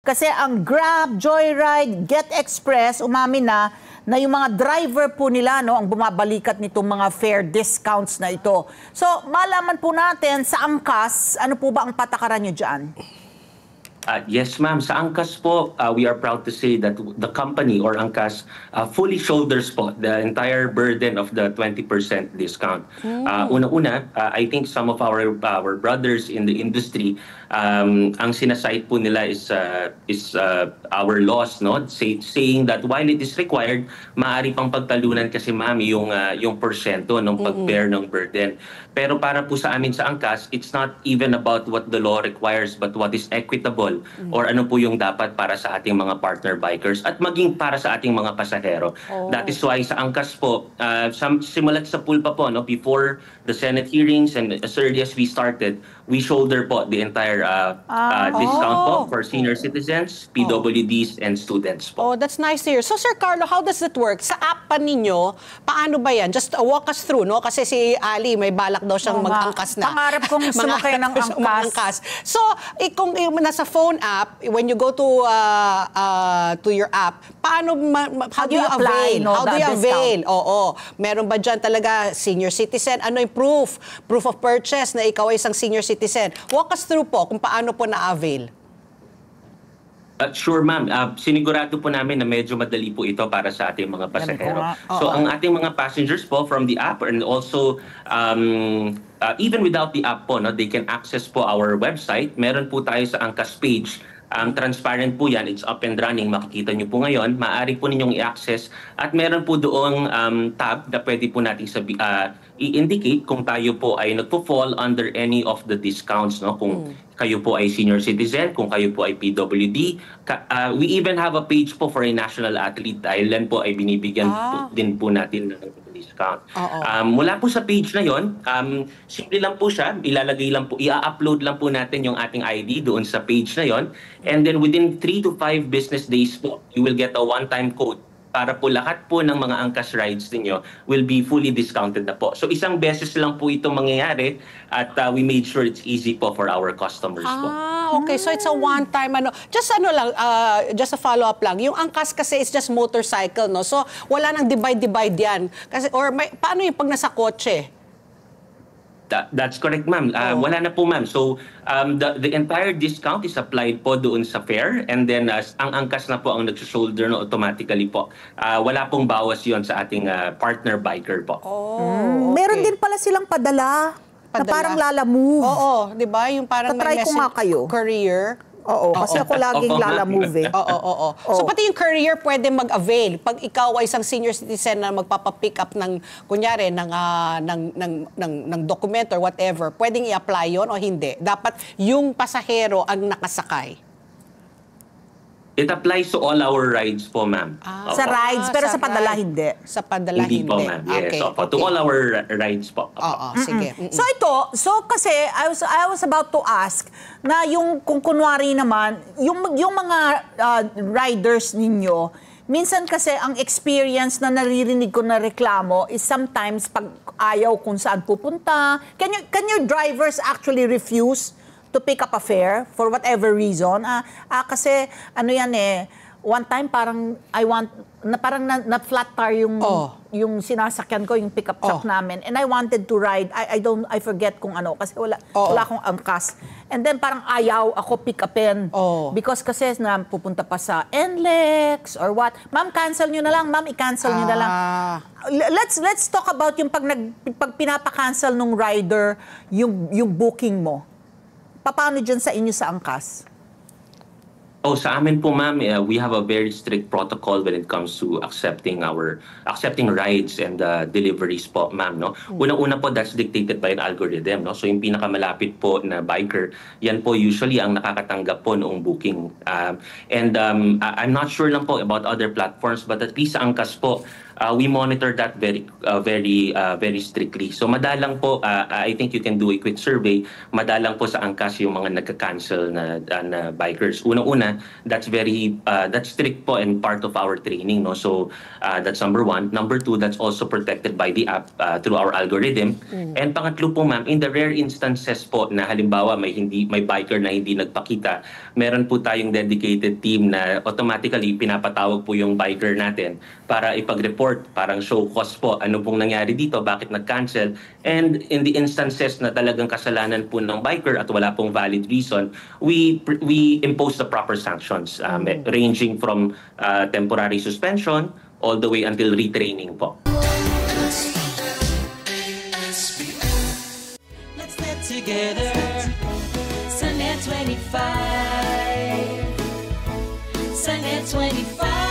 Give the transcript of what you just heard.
Kasi ang Grab, Joyride, Get Express, umamin na yung mga driver po nila ang bumabalikat nitong mga fare discounts na ito. So, malaman po natin sa angkas, ano po ba ang patakaran nyo dyan? Yes, ma'am. Sa Angkas po, we are proud to say that the company or Angkas fully shoulders po the entire burden of the 20% discount. Una-una, I think some of our brothers in the industry, ang sinasite po nila is our laws, no? Saying that while it is required, maaari pang pagtalunan kasi ma'am yung porsyento ng pag-bear ng burden. Pero para po sa amin sa Angkas, it's not even about what the law requires but what is equitable or ano po yung dapat para sa ating mga partner bikers at maging para sa ating mga pasahero. That is why sa Angkas po, simulat sa pool pa po, no, before the Senate hearings and as early as we started, we shoulder po the entire discount po for senior citizens, PWDs, and students po. Oh, that's nice to hear. So, Sir Carlo, how does it work? Sa app pa ninyo, paano ba yan? Just walk us through, no? Kasi si Ali, may balak daw siyang mag-angkas na. Pangarap kong sumakay ng angkas. So, kung nasa phone app, when you go to your app, paano, how do you apply, avail? No, how do you avail? Oo. Meron ba dyan talaga senior citizen? Ano yung proof? Proof of purchase na ikaw ay isang senior citizen. Walk us through po kung paano po na-avail. Sure, ma'am. Sinigurado po namin na medyo madali po ito para sa ating mga pasahero. So, ang ating mga passengers po from the app and also even without the app po, no, they can access po our website. Meron po tayo sa Angkas page. Transparent po yan. It's up and running. Makikita nyo po ngayon. Maaari po ninyong i-access. At meron po doong tab na pwede po natin i-indicate kung tayo po ay nagpo-fall under any of the discounts. No? Kung kayo po ay senior citizen, kung kayo po ay PWD. We even have a page po for a national athlete dahil yan po ay binibigyan din po natin ng discount. Mula po sa page na yon, simple lang po siya, ilalagay lang po, i-upload lang po natin yung ating ID doon sa page na yon. And then within 3 to 5 business days po, you will get a one-time code para po lahat po ng mga Angkas rides ninyo will be fully discounted na po. So isang beses lang po ito mangyayari at we made sure it's easy po for our customers po. Okay. So it's a one-time just just a follow-up lang. Yung Angkas kasi is just motorcycle, no? So wala nang divide yan. Kasi, paano yung pag nasa kotse? That's correct, ma'am. Wala na po, ma'am. So, the entire discount is applied po doon sa fare and then ang Angkas na po ang nag-shoulder no automatically po. Wala pong bawas yon sa ating partner biker po. Okay. Meron din pala silang padala na parang Lalamove. Oo, di ba? Yung parang Tatry ko nga kayo. Courier. Oo, kasi ako laging Lalamove. Oo. So pati yung courier pwede mag-avail pag ikaw ay isang senior citizen na magpapa-pick up ng kunyari ng document or whatever, pwedeng i-apply yon o hindi? Dapat yung pasahero ang nakasakay. It applies to all our rides po, ma'am. Sa rides, pero sa padala hindi. Sa padala hindi. Hindi po, ma'am. Yes, to all our rides po. Sige. So kasi I was about to ask na yung kung kunwari naman, yung mga riders ninyo, minsan kasi ang experience na naririnig ko na reklamo is sometimes pag ayaw kung saan pupunta, can your drivers actually refuse to pick up a fare for whatever reason? Kasi ano yan one time parang parang na-flat tire yung sinasakyan ko, yung pickup truck namin. And I wanted to ride. I forget kung ano kasi wala akong angkas. And then parang ayaw ako pick upin. Because kasi pupunta pa sa NLEX or what. Ma'am, cancel nyo na lang. Ma'am, i-cancel nyo na lang. Let's talk about yung pag pinapa-cancel nung rider yung booking mo. Paano dyan sa inyo sa Angkas? Sa amin po, ma'am, we have a very strict protocol when it comes to accepting rides and deliveries po, ma'am, no? Unang-una po, that's dictated by an algorithm, no? So yung pinakamalapit po na biker, yan po usually ang nakakatanggap po noong booking. I'm not sure lang po about other platforms, but at least sa Angkas po, we monitor that very strictly. So madalang po, I think you can do a quick survey, madalang po sa angkas yung mga nagka-cancel na bikers. Unang-una, that's strict po and part of our training, no? So that's number one. Number two, that's also protected by the app through our algorithm. And pangatlo po, ma'am, in the rare instances po na halimbawa may biker na hindi nagpakita, meron po tayong dedicated team na automatically pinapatawag po yung biker natin para ipag-report, parang show cause po, ano pong nangyari dito, bakit nag-cancel. And in the instances na talagang kasalanan po ng biker at wala pong valid reason, we impose the proper sanctions, ranging from temporary suspension all the way until retraining po. Let's get together, Sunday 25, Sunday 25.